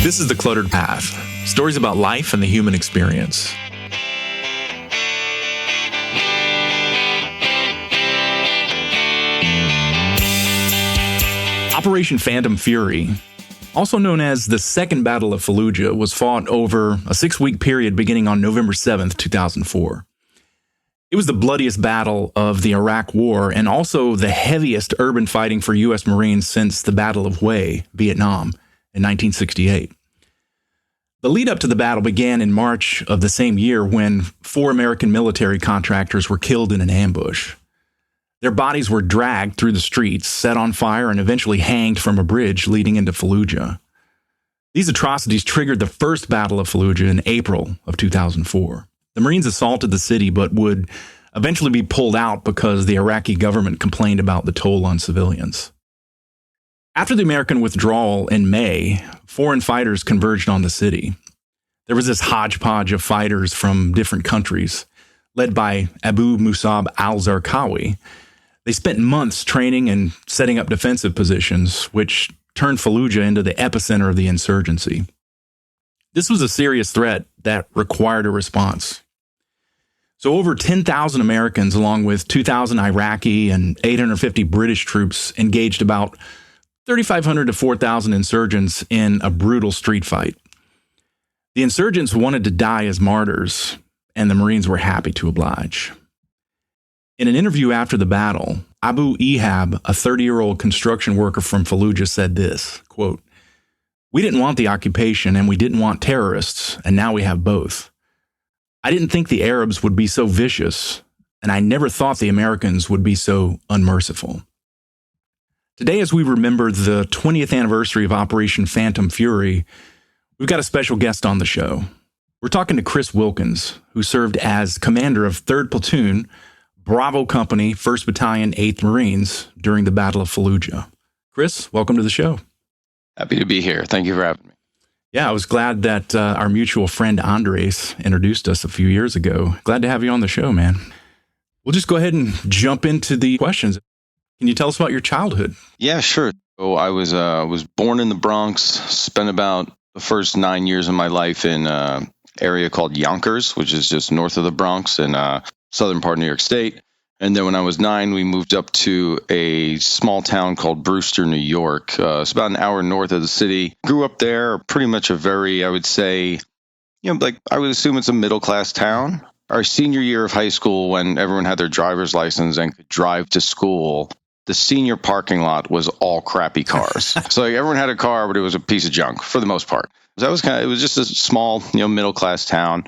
This is The Cluttered Path, stories about life and the human experience. Operation Phantom Fury, also known as the Second Battle of Fallujah, was fought over a 6-week period beginning on November 7th, 2004. It was the bloodiest battle of the Iraq War and also the heaviest urban fighting for U.S. Marines since the Battle of Hue, Vietnam, in 1968. The lead up to the battle began in March of the same year when 4 American military contractors were killed in an ambush. Their bodies were dragged through the streets, set on fire, and eventually hanged from a bridge leading into Fallujah. These atrocities triggered the first Battle of Fallujah in April of 2004. The Marines assaulted the city, but would eventually be pulled out because the Iraqi government complained about the toll on civilians. After the American withdrawal in May, foreign fighters converged on the city. There was this hodgepodge of fighters from different countries, led by Abu Musab al-Zarqawi. They spent months training and setting up defensive positions, which turned Fallujah into the epicenter of the insurgency. This was a serious threat that required a response. So over 10,000 Americans, along with 2,000 Iraqi and 850 British troops, engaged about 3,500 to 4,000 insurgents in a brutal street fight. The insurgents wanted to die as martyrs, and the Marines were happy to oblige. In an interview after the battle, Abu Ehab, a 30-year-old construction worker from Fallujah, said this, quote, "We didn't want the occupation and we didn't want terrorists, and now we have both. I didn't think the Arabs would be so vicious, and I never thought the Americans would be so unmerciful." Today, as we remember the 20th anniversary of Operation Phantom Fury, we've got a special guest on the show. We're talking to Chris Wilkens, who served as commander of 3rd Platoon, Bravo Company, 1st Battalion, 8th Marines during the Battle of Fallujah. Chris, welcome to the show. Happy to be here. Thank you for having me. Yeah, I was glad that our mutual friend Andres introduced us a few years ago. Glad to have you on the show, man. We'll just go ahead and jump into the questions. Can you tell us about your childhood? Yeah, sure. So I was born in the Bronx, spent about the first 9 years of my life in an area called Yonkers, which is just north of the Bronx in southern part of New York State. And then when I was 9, we moved up to a small town called Brewster, New York. It's about an hour north of the city. Grew up there, pretty much a very, I would say, I would assume it's a middle-class town. Our senior year of high school, when everyone had their driver's license and could drive to school, the senior parking lot was all crappy cars. So everyone had a car, but it was a piece of junk for the most part. So it was just a small, middle-class town.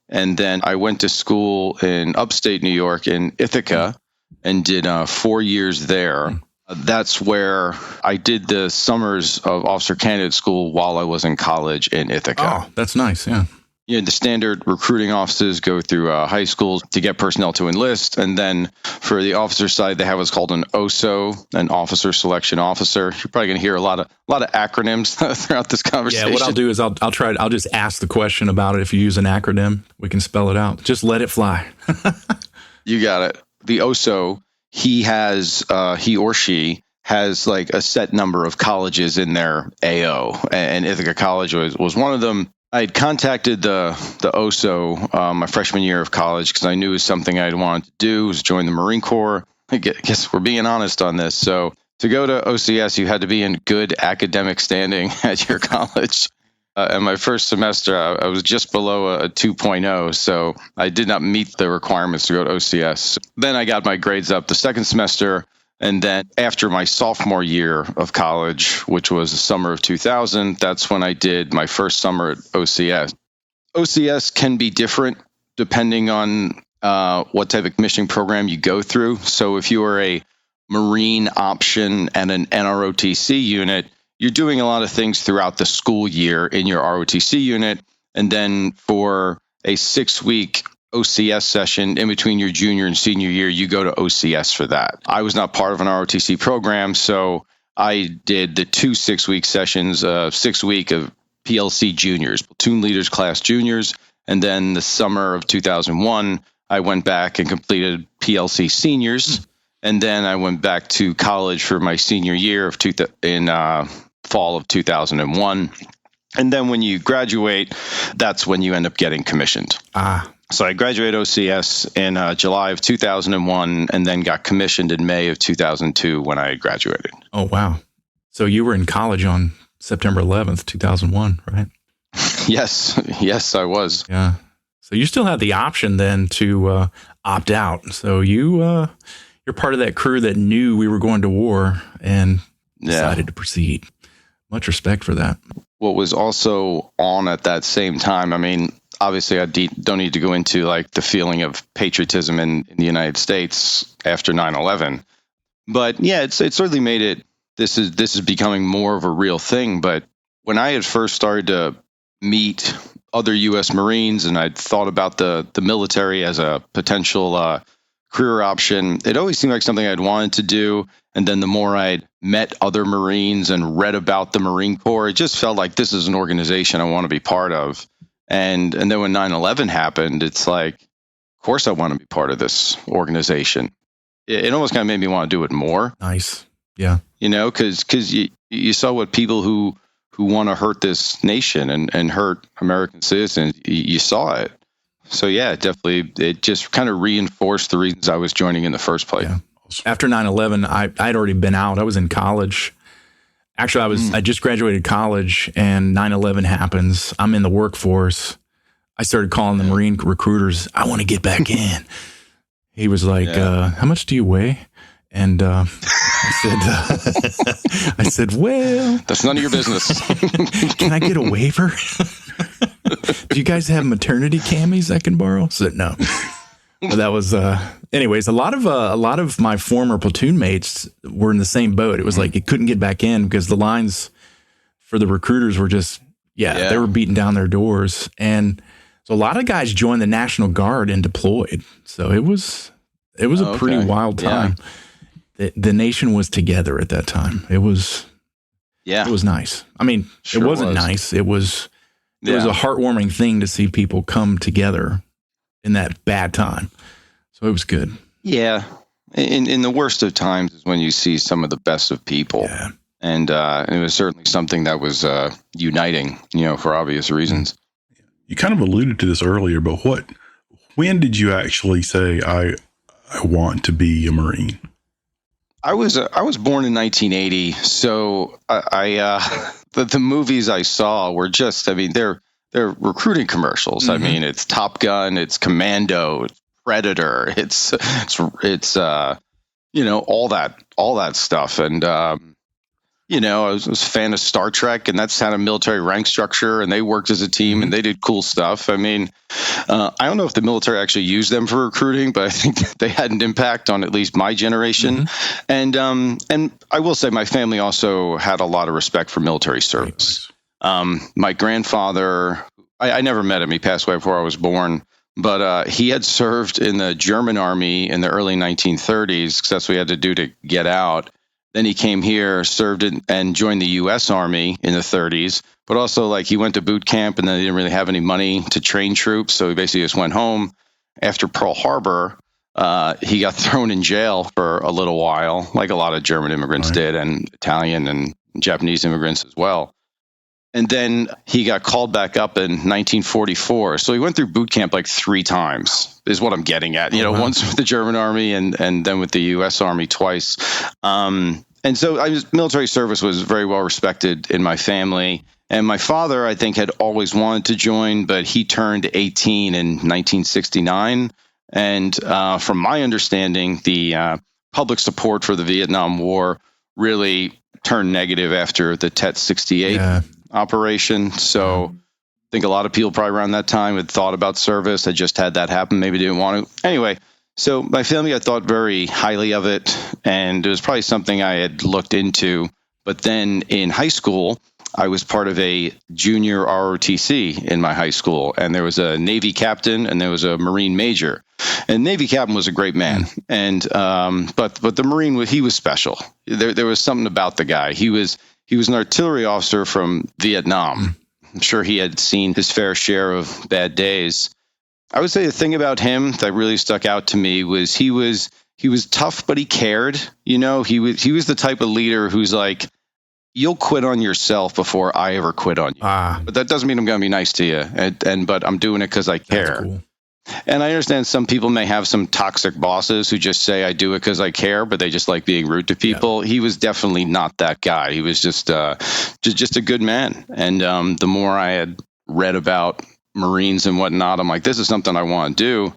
And then I went to school in upstate New York in Ithaca and did 4 years there. That's where I did the summers of officer candidate school while I was in college in Ithaca. Oh, that's nice, yeah. The standard recruiting offices go through high schools to get personnel to enlist. And then for the officer side, they have what's called an OSO, an officer selection officer. You're probably going to hear a lot of acronyms throughout this conversation. Yeah, what I'll do is I'll just ask the question about it. If you use an acronym, we can spell it out. Just let it fly. You got it. The OSO, he or she has like a set number of colleges in their AO, and Ithaca College was one of them. I had contacted the OSO my freshman year of college because I knew it was something I'd wanted to do, was join the Marine Corps. I guess we're being honest on this. So to go to OCS, you had to be in good academic standing at your college. And my first semester, I was just below a 2.0, so I did not meet the requirements to go to OCS. Then I got my grades up the second semester. And then after my sophomore year of college, which was the summer of 2000, that's when I did my first summer at OCS. OCS can be different depending on what type of commissioning program you go through. So if you are a Marine option and an NROTC unit, you're doing a lot of things throughout the school year in your ROTC unit. And then for a 6-week OCS session in between your junior and senior year, you go to OCS for that. I was not part of an ROTC program, so I did the 2 6-week sessions, 6-week of PLC juniors, platoon leaders class juniors, and then the summer of 2001, I went back and completed PLC seniors, and then I went back to college for my senior year in fall of 2001. And then when you graduate, that's when you end up getting commissioned. So I graduated OCS in July of 2001 and then got commissioned in May of 2002 when I graduated. Oh, wow. So you were in college on September 11th, 2001, right? Yes, I was. Yeah. So you still had the option then to opt out. So you're part of that crew that knew we were going to war and decided to proceed. Much respect for that. What was also on at that same time, I mean, obviously I don't need to go into like the feeling of patriotism in the United States after 9/11. But yeah, it certainly made it, this is becoming more of a real thing. But when I had first started to meet other U.S. Marines and I'd thought about the military as a potential career option, it always seemed like something I'd wanted to do. And then the more I'd met other Marines and read about the Marine Corps, it just felt like this is an organization I want to be part of. And then when 9/11 happened, it's like, of course I want to be part of this organization. It almost kind of made me want to do it more. Nice. Yeah. You know, because you saw what people who want to hurt this nation and hurt American citizens, you saw it. So yeah, definitely, it just kind of reinforced the reasons I was joining in the first place. Yeah. After 9/11, I'd already been out. I was in college. Actually, I just graduated college, and 9/11 happens. I'm in the workforce. I started calling the Marine recruiters. I want to get back in. He was like, how much do you weigh? And I said, well, that's none of your business. Can I get a waiver? Do you guys have maternity camis I can borrow? I said, no. But that was, anyways, a lot of my former platoon mates were in the same boat. It was like it couldn't get back in because the lines for the recruiters were just, they were beating down their doors. And so a lot of guys joined the National Guard and deployed. So it was a pretty wild time. Yeah. The nation was together at that time. It was nice. I mean, it wasn't nice. It was a heartwarming thing to see people come together in that bad time. So it was good. Yeah. In the worst of times is when you see some of the best of people. Yeah. And it was certainly something that was uniting, for obvious reasons. You kind of alluded to this earlier, but when did you actually say, I want to be a Marine? I was born in 1980. So the movies I saw were just, I mean, they're recruiting commercials. Mm-hmm. I mean, it's Top Gun, it's Commando, it's Predator, it's all that stuff. And I was a fan of Star Trek, and that's had a military rank structure, and they worked as a team, and they did cool stuff. I mean, I don't know if the military actually used them for recruiting, but I think they had an impact on at least my generation. Mm-hmm. And I will say my family also had a lot of respect for military service. My grandfather, I never met him. He passed away before I was born, but he had served in the German army in the early 1930s because that's what he had to do to get out. Then he came here, served and joined the U.S. Army in the 30s, but also he went to boot camp and then they didn't really have any money to train troops. So he basically just went home. After Pearl Harbor, he got thrown in jail for a little while, like a lot of German immigrants did, and Italian and Japanese immigrants as well. And then he got called back up in 1944. So he went through boot camp 3 times, is what I'm getting at. Once with the German army and then with the U.S. Army twice. And so military service was very well respected in my family. And my father, I think, had always wanted to join, but he turned 18 in 1969. And from my understanding, the public support for the Vietnam War really turned negative after the Tet 68 operation. So I think a lot of people probably around that time had thought about service. Had just had that happen. Maybe didn't want to. Anyway, so my family, I thought very highly of it. And it was probably something I had looked into. But then in high school, I was part of a junior ROTC in my high school. And there was a Navy captain and there was a Marine major. And Navy captain was a great man. And but the Marine, he was special. There was something about the guy. He was an artillery officer from Vietnam. I'm sure he had seen his fair share of bad days. I would say the thing about him that really stuck out to me was he was tough, but he cared. He was the type of leader who's like, you'll quit on yourself before I ever quit on you. But that doesn't mean I'm going to be nice to you. But I'm doing it because I care. That's cool. And I understand some people may have some toxic bosses who just say, I do it because I care, but they just like being rude to people. Yeah. He was definitely not that guy. He was just a good man. And the more I had read about Marines and whatnot, I'm like, this is something I want to do.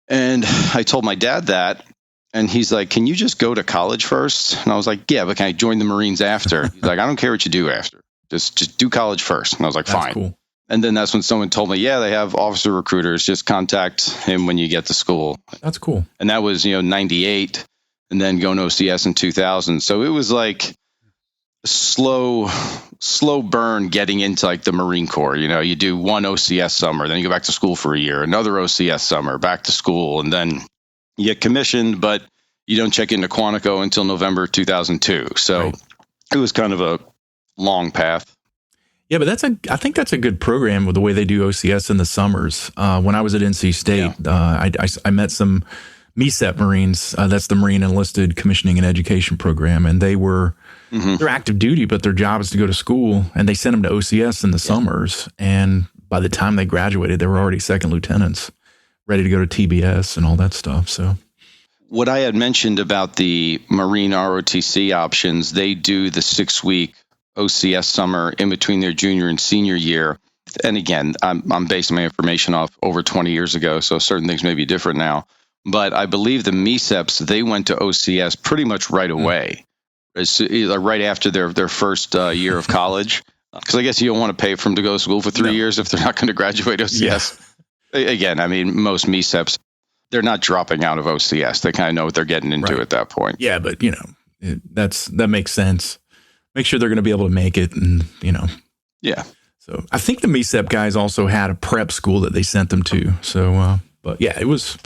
And I told my dad that. And he's like, can you just go to college first? And I was like, yeah, but can I join the Marines after? He's like, I don't care what you do after. Just do college first. And I was like, fine. Cool. And then that's when someone told me, yeah, they have officer recruiters. Just contact him when you get to school. That's cool. And that was, 98 and then going to OCS in 2000. So it was like slow burn getting into like the Marine Corps. You do one OCS summer, then you go back to school for a year, another OCS summer, back to school. And then you get commissioned, but you don't check into Quantico until November 2002. So It was kind of a long path. Yeah, but I think that's a good program with the way they do OCS in the summers. When I was at NC State, I met some MECEP Marines. That's the Marine Enlisted Commissioning and Education Program. And they're active duty, but their job is to go to school. And they sent them to OCS in the summers. And by the time they graduated, they were already second lieutenants, ready to go to TBS and all that stuff. So what I had mentioned about the Marine ROTC options, they do the 6-week OCS summer in between their junior and senior year. And again, I'm basing my information off over 20 years ago, so certain things may be different now. But I believe the MECEPs, they went to OCS pretty much right away, right after their first year of college. Because I guess you don't want to pay for them to go to school for 3 years if they're not going to graduate OCS. Yeah. Again, I mean, most MECEPs, they're not dropping out of OCS. They kind of know what they're getting into at that point. Yeah, but, that makes sense. Make sure they're going to be able to make it, and Yeah. So I think the MECEP guys also had a prep school that they sent them to. So, but yeah, it was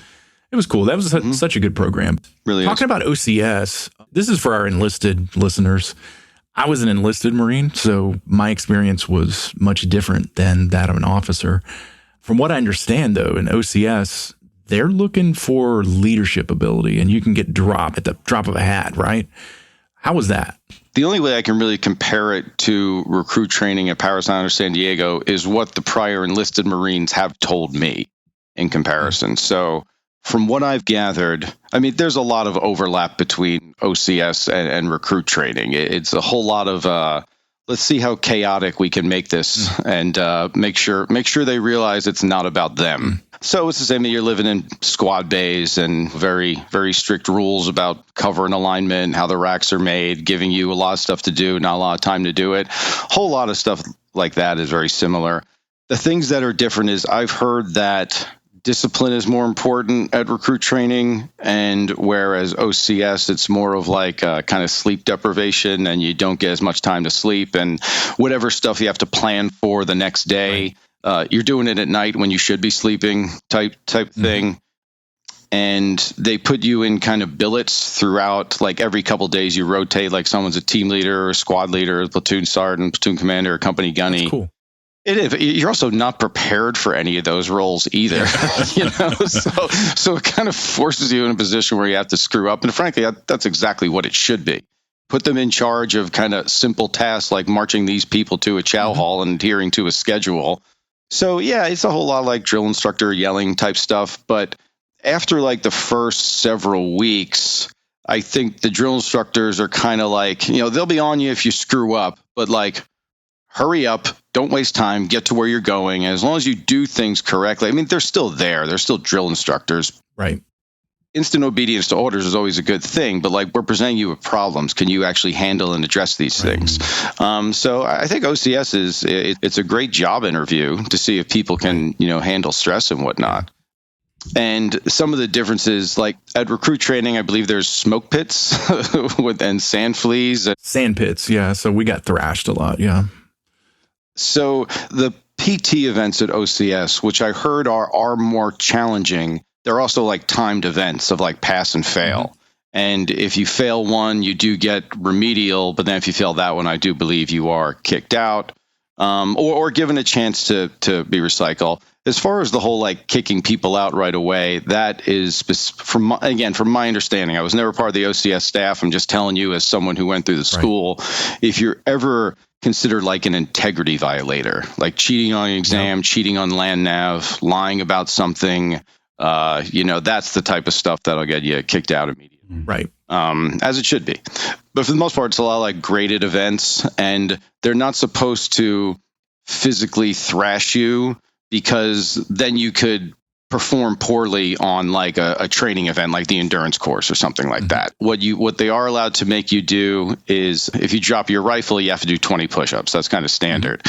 cool. That was such a good program. Really. Talking about OCS, this is for our enlisted listeners. I was an enlisted Marine, so my experience was much different than that of an officer. From what I understand, though, in OCS, they're looking for leadership ability, and you can get dropped at the drop of a hat, right? How was that? The only way I can really compare it to recruit training at Paris Island or San Diego is what the prior enlisted Marines have told me in comparison. So from what I've gathered, I mean, there's a lot of overlap between OCS and recruit training. It's a whole lot of let's see how chaotic we can make this and make sure they realize it's not about them. So it's the same that you're living in squad bays and very, very strict rules about cover and alignment, how the racks are made, giving you a lot of stuff to do, not a lot of time to do it. Whole lot of stuff like that is very similar. The things that are different is I've heard that discipline is more important at recruit training, and whereas OCS, it's more of like kind of sleep deprivation, and you don't get as much time to sleep, and whatever stuff you have to plan for the next day, you're doing it at night when you should be sleeping type thing. And they put you in kind of billets throughout, like every couple of days you rotate, like someone's a team leader or squad leader, platoon sergeant, platoon commander, company gunny. That's cool. It is. You're also not prepared for any of those roles either, So it kind of forces you in a position where you have to screw up. And frankly, that's exactly what it should be. Put them in charge of kind of simple tasks like marching these people to a chow hall and adhering to a schedule. So yeah, it's a whole lot like drill instructor yelling type stuff. But after like the first several weeks, I think the drill instructors are kind of like, they'll be on you if you screw up, but like, hurry up, don't waste time, get to where you're going. And as long as you do things correctly, I mean, they're still there. They're still drill instructors. Right. Instant obedience to orders is always a good thing, but like we're presenting you with problems. Can you actually handle and address these things? So I think OCS it's a great job interview to see if people can, handle stress and whatnot. And some of the differences, like at recruit training, I believe there's smoke pits and sand fleas. Sand pits, yeah. So we got thrashed a lot, yeah. So the PT events at OCS, which I heard are more challenging, they're also like timed events of like pass and fail. And if you fail one, you do get remedial. But then if you fail that one, I do believe you are kicked out. or given a chance to be recycled. As far as the whole like kicking people out right away, that is from my understanding. I was never part of the OCS staff. I'm just telling you as someone who went through the school, if you're ever considered like an integrity violator, like cheating on an exam, cheating on land nav, lying about something, that's the type of stuff that'll get you kicked out immediately. Right. As it should be. But for the most part, it's a lot of like graded events, and they're not supposed to physically thrash you, because then you could perform poorly on like a training event like the endurance course or something like that. What they are allowed to make you do is, if you drop your rifle, you have to do 20 push-ups. That's kind of standard.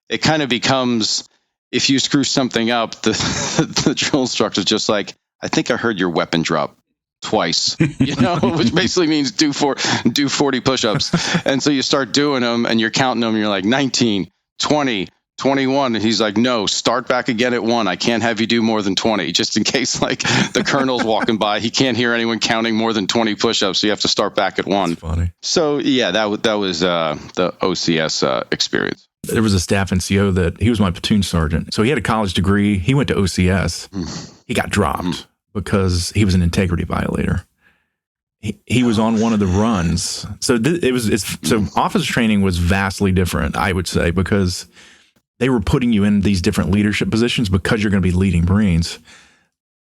It kind of becomes, if you screw something up, the drill instructor's just like, I think I heard your weapon drop twice, which basically means do 40 push-ups. And so you start doing them and you're counting them and you're like 19, 20, 21, and he's like, no, start back again at 1. I can't have you do more than 20, just in case like the colonel's walking by. He can't hear anyone counting more than 20 push-ups, so you have to start back at 1. That's funny. So yeah, that was the OCS experience. There was a staff NCO that he was my platoon sergeant, so he had a college degree. He went to OCS. He got dropped because he was an integrity violator. He was on one of the runs, so officer training was vastly different, I would say, because they were putting you in these different leadership positions because you're going to be leading Marines.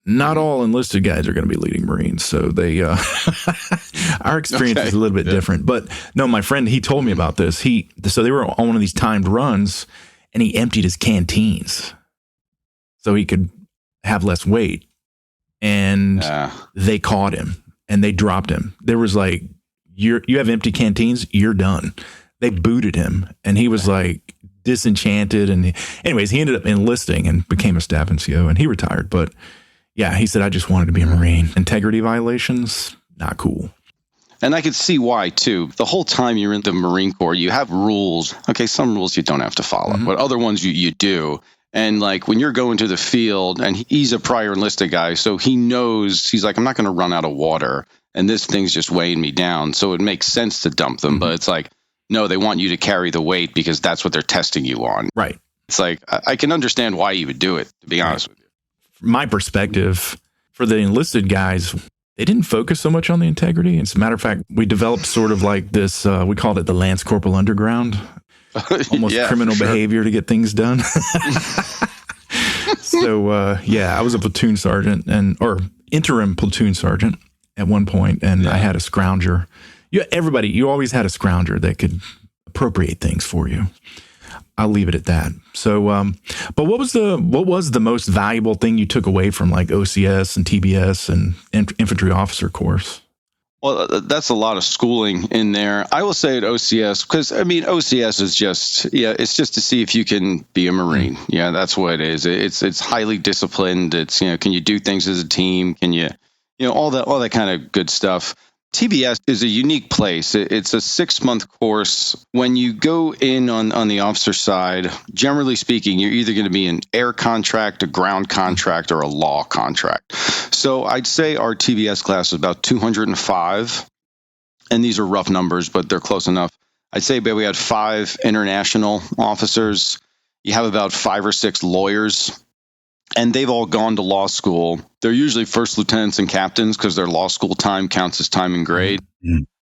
Not all enlisted guys are going to be leading Marines. So they, our experience is a little bit different. But no, my friend, he told me about this. So they were on one of these timed runs, and he emptied his canteens so he could have less weight. And they caught him and they dropped him. There was like, you have empty canteens, you're done. They booted him, and he was like, disenchanted. And anyways, he ended up enlisting and became a staff NCO, and he retired. But yeah, he said, I just wanted to be a Marine. Integrity violations, not cool. And I could see why too. The whole time you're in the Marine Corps, you have rules. Okay, some rules you don't have to follow, but other ones you do. And like when you're going to the field, and he's a prior enlisted guy, so he knows, he's like, I'm not going to run out of water, and this thing's just weighing me down. So it makes sense to dump them, but it's like, no, they want you to carry the weight because that's what they're testing you on. Right. It's like, I can understand why you would do it, to be honest with you. From my perspective, for the enlisted guys, they didn't focus so much on the integrity. As a matter of fact, we developed sort of like this, we called it the Lance Corporal Underground, almost criminal behavior to get things done. So, I was a platoon sergeant or interim platoon sergeant at one point, and I had a scrounger. You always had a scrounger that could appropriate things for you. I'll leave it at that. So, but what was the most valuable thing you took away from like OCS and TBS and infantry officer course? Well, that's a lot of schooling in there. I will say at OCS, because I mean, OCS is just, it's just to see if you can be a Marine. Yeah, that's what it is. It's highly disciplined. It's, can you do things as a team? Can you, all that kind of good stuff. TBS is a unique place. It's a 6-month course. When you go in on the officer side, generally speaking, you're either going to be an air contract, a ground contract, or a law contract. So I'd say our TBS class is about 205, and these are rough numbers, but they're close enough. I'd say we had 5 international officers. You have about 5 or 6 lawyers. And they've all gone to law school. They're usually first lieutenants and captains because their law school time counts as time and grade.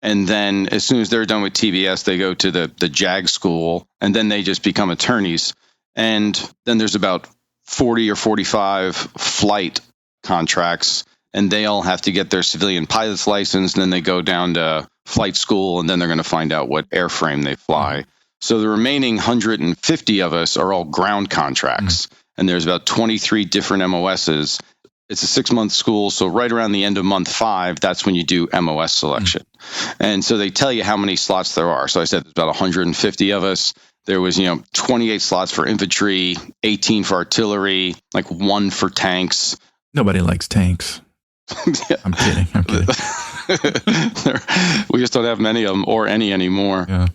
And then as soon as they're done with TBS, they go to the JAG school, and then they just become attorneys. And then there's about 40 or 45 flight contracts, and they all have to get their civilian pilot's license. And then they go down to flight school, and then they're going to find out what airframe they fly. So the remaining 150 of us are all ground contracts. And there's about 23 different MOSs. It's a 6-month school, so right around the end of month 5, that's when you do MOS selection. And so they tell you how many slots there are. So I said there's about 150 of us. There was, 28 slots for infantry, 18 for artillery, like 1 for tanks. Nobody likes tanks. I'm kidding. We just don't have many of them or any anymore. Yeah.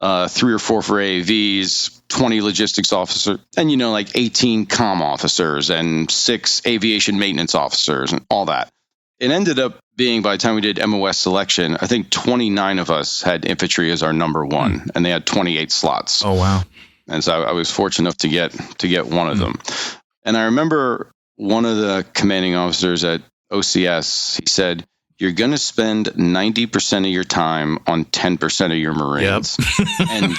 3 or 4 for AAVs, 20 logistics officers, and, like 18 comm officers and 6 aviation maintenance officers and all that. It ended up being, by the time we did MOS selection, I think 29 of us had infantry as our number 1, and they had 28 slots. Oh, wow. And so I was fortunate enough to get one of them. And I remember one of the commanding officers at OCS, he said, "You're going to spend 90% of your time on 10% of your Marines." Yep. And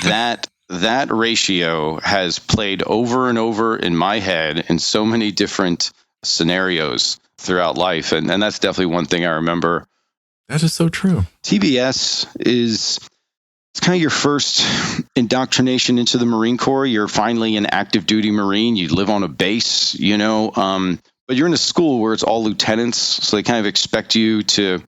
that ratio has played over and over in my head in so many different scenarios throughout life. And that's definitely one thing I remember. That is so true. TBS it's kind of your first indoctrination into the Marine Corps. You're finally an active duty Marine. You live on a base, but you're in a school where it's all lieutenants. So they kind of expect you to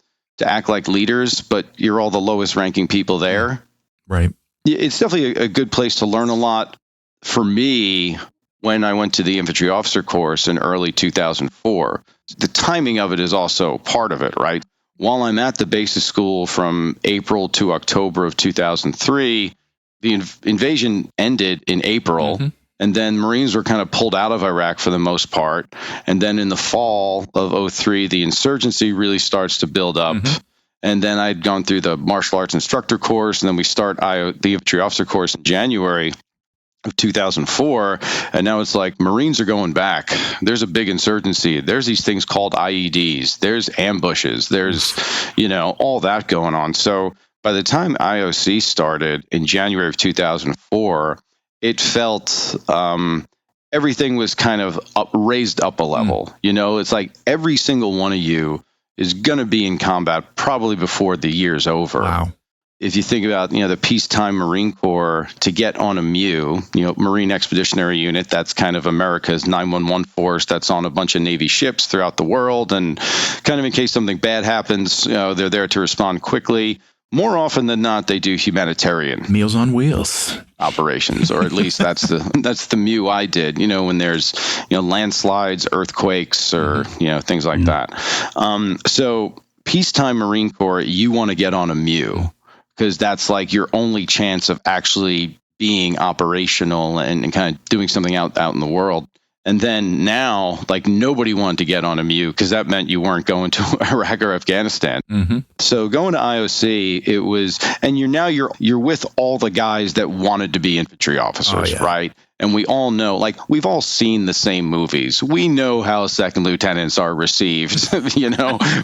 act like leaders, but you're all the lowest ranking people there. Right. It's definitely a good place to learn a lot. For me, when I went to the infantry officer course in early 2004, the timing of it is also part of it, right? While I'm at the basic school from April to October of 2003, the invasion ended in April, and then Marines were kind of pulled out of Iraq for the most part. And then in the fall of 2003, the insurgency really starts to build up. And then I'd gone through the martial arts instructor course, and then we start the infantry officer course in January of 2004, and now it's like Marines are going back. There's a big insurgency. There's these things called IEDs. There's ambushes. There's, all that going on. So by the time IOC started in January of 2004, it felt everything was kind of raised up a level. It's like every single one of you is going to be in combat probably before the year's over. Wow. If you think about, the peacetime Marine Corps, to get on a MU, Marine Expeditionary Unit, that's kind of America's 911 force that's on a bunch of Navy ships throughout the world. And kind of in case something bad happens, they're there to respond quickly. More often than not, they do humanitarian Meals on Wheels operations, or at least that's the MU I did, when there's, landslides, earthquakes, or, things like that. So peacetime Marine Corps, you want to get on a MU, because that's like your only chance of actually being operational and kind of doing something out in the world. And then now, like, nobody wanted to get on a MU because that meant you weren't going to Iraq or Afghanistan. So going to IOC, it was, and you're with all the guys that wanted to be infantry officers, right? And we all know, like, we've all seen the same movies. We know how second lieutenants are received,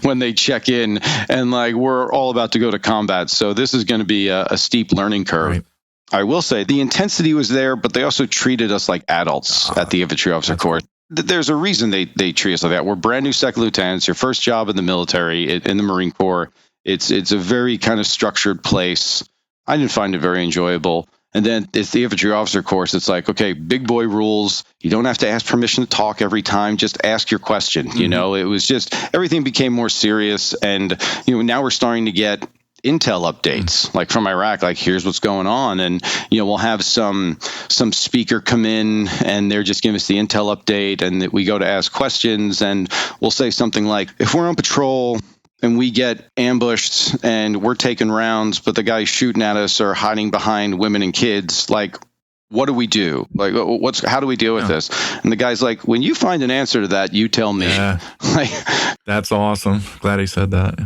when they check in, and like, we're all about to go to combat. So this is going to be a steep learning curve. Right. I will say the intensity was there, but they also treated us like adults at the infantry officer course. There's a reason they treat us like that. We're brand new second lieutenants, your first job in the military, in the Marine Corps. It's a very kind of structured place. I didn't find it very enjoyable. And then it's the infantry officer course. It's like, okay, big boy rules. You don't have to ask permission to talk every time. Just ask your question. It was just, everything became more serious. And, now we're starting to get intel updates, like from Iraq, like, here's what's going on. And, we'll have some speaker come in, and they're just giving us the intel update, and we go to ask questions, and we'll say something like, if we're on patrol and we get ambushed and we're taking rounds, but the guys shooting at us are hiding behind women and kids, like, what do we do? Like, how do we deal with this? And the guy's like, when you find an answer to that, you tell me. Yeah. That's awesome. Glad he said that.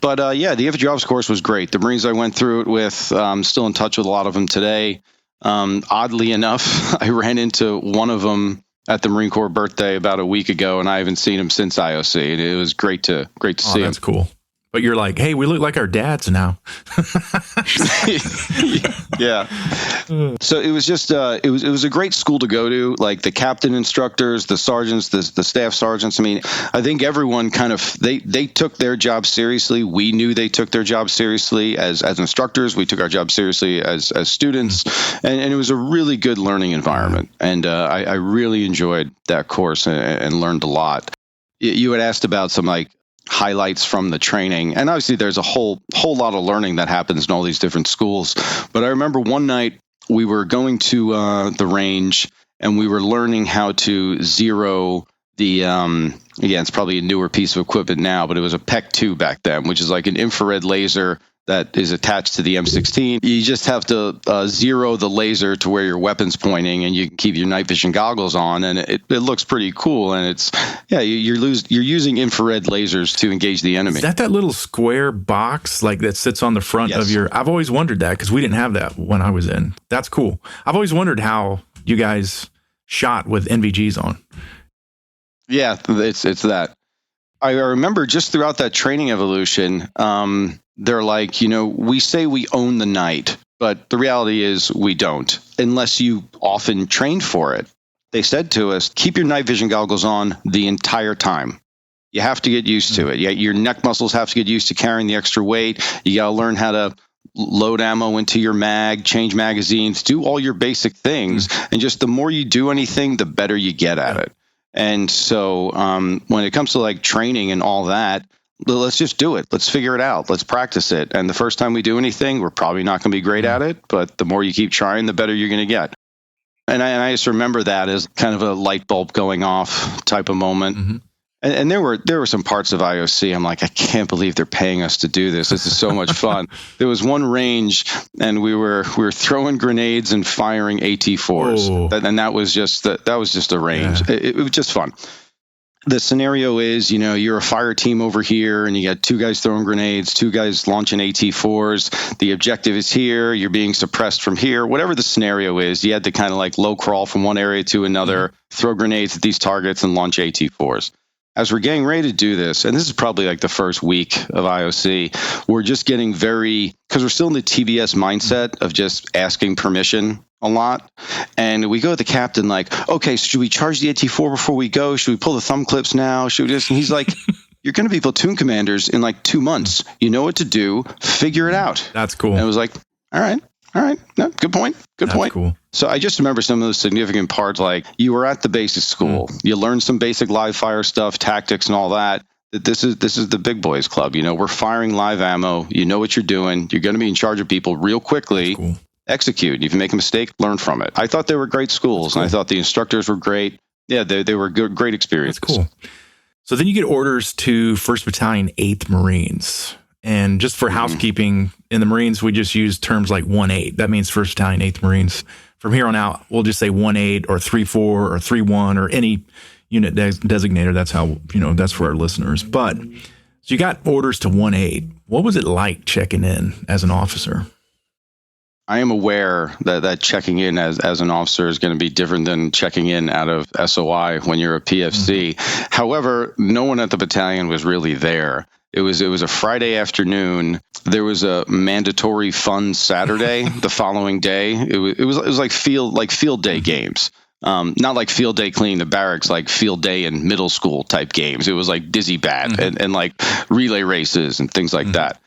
But the infantry officer course was great. The Marines I went through it with, I'm still in touch with a lot of them today. Oddly enough, I ran into one of them at the Marine Corps birthday about a week ago, and I haven't seen him since IOC. And it was great to see him. That's cool. But you're like, hey, we look like our dads now. Yeah. So it was just it was a great school to go to. Like, the captain instructors, the sergeants, the staff sergeants. I mean, I think everyone kind of they took their job seriously. We knew they took their job seriously as instructors. We took our job seriously as students, and it was a really good learning environment. And I really enjoyed that course and learned a lot. You had asked about some highlights from the training, and obviously there's a whole lot of learning that happens in all these different schools. But I remember one night we were going to the range, and we were learning how to zero the again, it's probably a newer piece of equipment now, but it was a PEC-2 back then, which is like an infrared laser that is attached to the M16. You just have to zero the laser to where your weapon's pointing, and you can keep your night vision goggles on, and it looks pretty cool. And it's you're using infrared lasers to engage the enemy. Is that little square box like that sits on the front of your? I've always wondered that because we didn't have that when I was in. That's cool. I've always wondered how you guys shot with NVGs on. Yeah, it's that. I remember just throughout that training evolution, they're like, we say we own the night, but the reality is we don't, unless you often trained for it. They said to us, keep your night vision goggles on the entire time. You have to get used to it. Your neck muscles have to get used to carrying the extra weight. You got to learn how to load ammo into your mag, change magazines, do all your basic things. And just the more you do anything, the better you get at it. And so when it comes to like training and all that, let's just do it. Let's figure it out. Let's practice it. And the first time we do anything, we're probably not going to be great at it. But the more you keep trying, the better you're going to get. And I just remember that as kind of a light bulb going off type of moment. Mm-hmm. And there were some parts of IOC. I'm like, I can't believe they're paying us to do this. This is so much fun. There was one range, and we were throwing grenades and firing AT4s, and that was just a range. Yeah. It was just fun. The scenario is, you're a fire team over here, and you got 2 guys throwing grenades, 2 guys launching AT4s. The objective is here. You're being suppressed from here. Whatever the scenario is, you had to kind of like low crawl from one area to another, throw grenades at these targets, and launch AT4s. As we're getting ready to do this, and this is probably like the first week of IOC, we're just getting because we're still in the TBS mindset of just asking permission a lot. And we go to the captain like, okay, so should we charge the AT4 before we go? Should we pull the thumb clips now? Should we just? And he's like, you're going to be platoon commanders in like 2 months. You know what to do. Figure it out. That's cool. And it was like, all right. No, good point. Good point. Cool. So I just remember some of those significant parts, like you were at the basic school. You learned some basic live fire stuff, tactics and all that. This is the big boys club. We're firing live ammo. You know what you're doing. You're going to be in charge of people real quickly. Cool. Execute. If you make a mistake, learn from it. I thought they were great schools, and I thought the instructors were great. Yeah, they were great experiences. That's cool. So then you get orders to 1st Battalion, 8th Marines. And just for housekeeping, in the Marines, we just use terms like 1-8. That means 1st Battalion, 8th Marines. From here on out, we'll just say 1-8 or 3-4 or 3-1 or any unit designator. That's how, that's for our listeners. But so you got orders to 1-8. What was it like checking in as an officer? I am aware that checking in as an officer is going to be different than checking in out of SOI when you're a PFC. However, no one at the battalion was really there. It was a Friday afternoon. There was a mandatory fun Saturday the following day. It was like field day games. Not like field day cleaning the barracks, like field day in middle school type games. It was like dizzy bat and like relay races and things like that.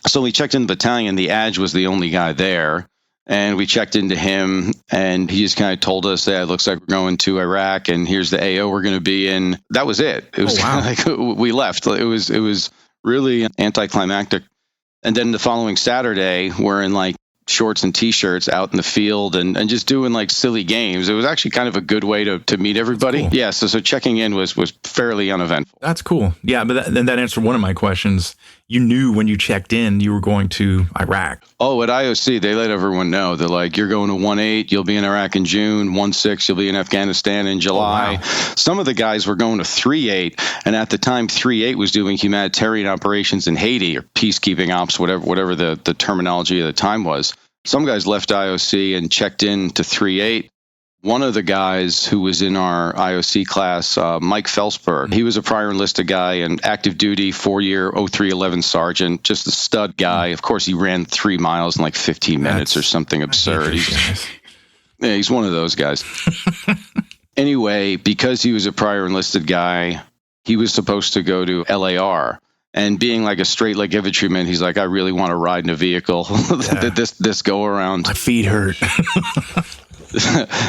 So we checked in the battalion. The ADJ was the only guy there. And we checked into him, and he just kind of told us that it looks like we're going to Iraq, and here's the AO we're going to be in. That was it. It was like we left. It was really anticlimactic. And then the following Saturday, we're in like shorts and T-shirts out in the field and just doing like silly games. It was actually kind of a good way to meet everybody. Cool. Yeah, so checking in was fairly uneventful. That's cool. Yeah, but that answered one of my questions. You knew when you checked in you were going to Iraq. Oh, at IOC, they let everyone know. They're like, you're going to 1-8, you'll be in Iraq in June. 1-6, you'll be in Afghanistan in July. Oh, wow. Some of the guys were going to 3-8, and at the time, 3-8 was doing humanitarian operations in Haiti or peacekeeping ops, whatever the terminology of the time was. Some guys left IOC and checked in to 3-8. One of the guys who was in our IOC class, Mike Felsberg, he was a prior enlisted guy and active duty, 4-year 0311 sergeant, just a stud guy. Of course, he ran 3 miles in like 15 minutes or something absurd. He's one of those guys. Anyway, because he was a prior enlisted guy, he was supposed to go to LAR. And being like a straight leg infantryman, he's like, I really want to ride in a vehicle. this go around. My feet hurt.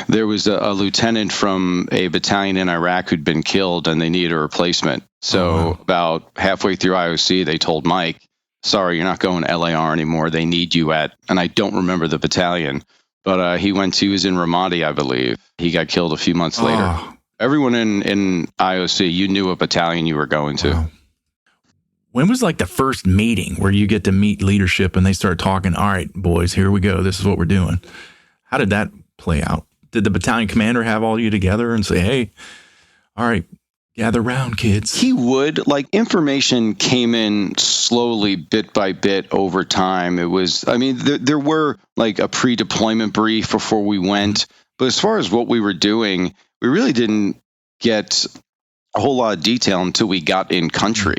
There was a lieutenant from a battalion in Iraq who'd been killed, and they needed a replacement. So about halfway through IOC, they told Mike, sorry, you're not going to LAR anymore. They need you at, and I don't remember the battalion, but he was in Ramadi, I believe. He got killed a few months later. Everyone in IOC, you knew what battalion you were going to. Wow. When was like the first meeting where you get to meet leadership and they start talking, all right, boys, here we go. This is what we're doing. How did that play out? Did the battalion commander have all you together and say, hey, all right, gather round, kids? He would. Like, information came in slowly, bit by bit over time. It was, I mean, there were like a pre-deployment brief before we went. But as far as what we were doing, we really didn't get a whole lot of detail until we got in country.